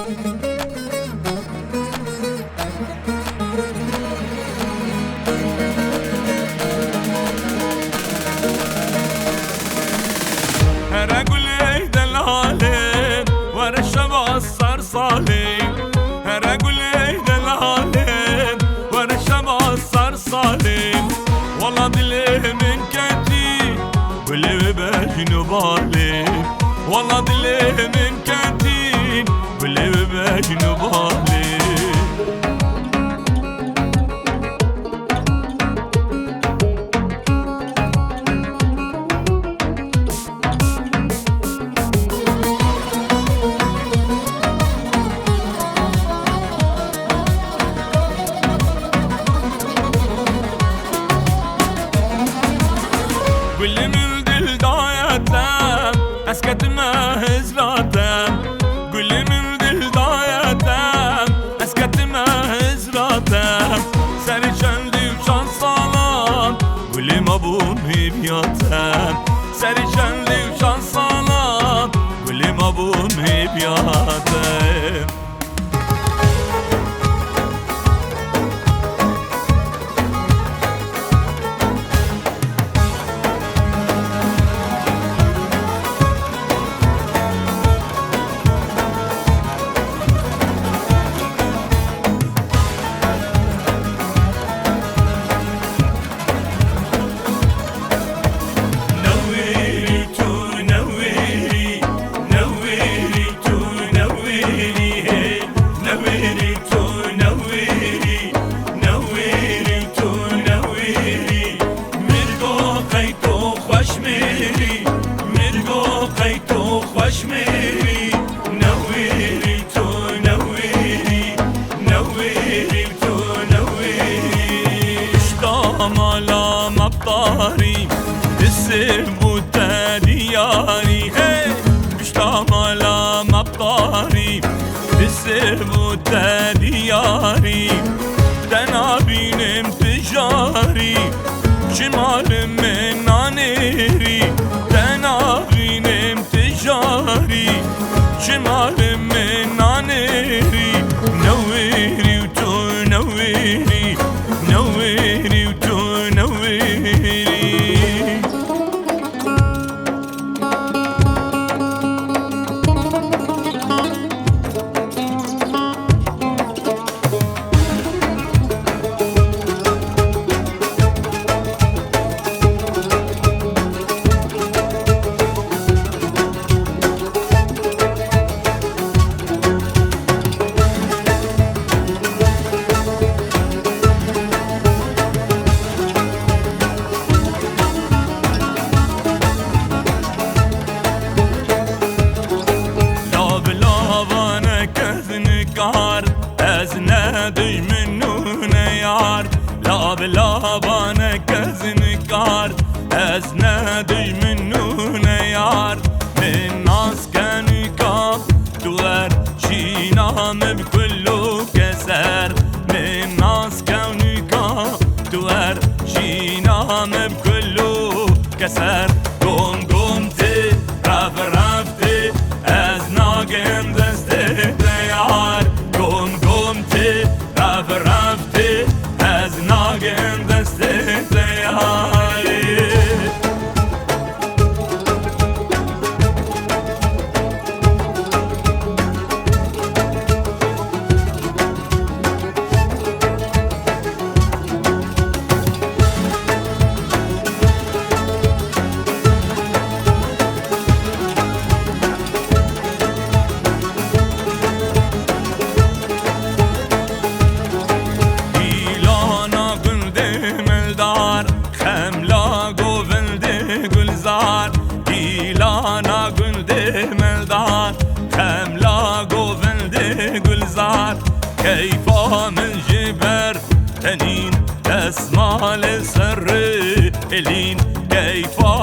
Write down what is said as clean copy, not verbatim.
هرقول ايد العالم ورا الشمع الصرصالين، هرقول ايد العالم ورا الشمع الصرصالين. والله دلي من كتي واللي بجنوب عليه، والله دلي من كتي واللي بجنوب عليه. واللي من دل ضايعتم اسكت ما هزراتم، واللي من دل ضايعتم اسكت ما هزراتم. سر شندي وشان صالان واللي ما بوني بياتم، سر شندي وشان صالان واللي ما بوني بياتم. السم دياري هي بشتام على مبطاري، السم دياري دنا بينم تجاري شمال من عنيري، دنا بينم تجاري شمال من عنيري. نويري وتو نويري، نويري وتو نويري. از ندی منو نیار لا بلا بانه کزن کار، از ندی منو نیار من ناس کنی کام دوار شینام بکلو کسر، من ناس کنی کام دوار شینام بکلو کسر. گم گم تی رف رفتی از ناگم دسته دیار، گم گم تی رف رفتی از ناگم دسته دیاری. ایلانا گلده ملدار خملا گوونده گلزار، کیفا من جبر تنین دسمال سر الین، کیفا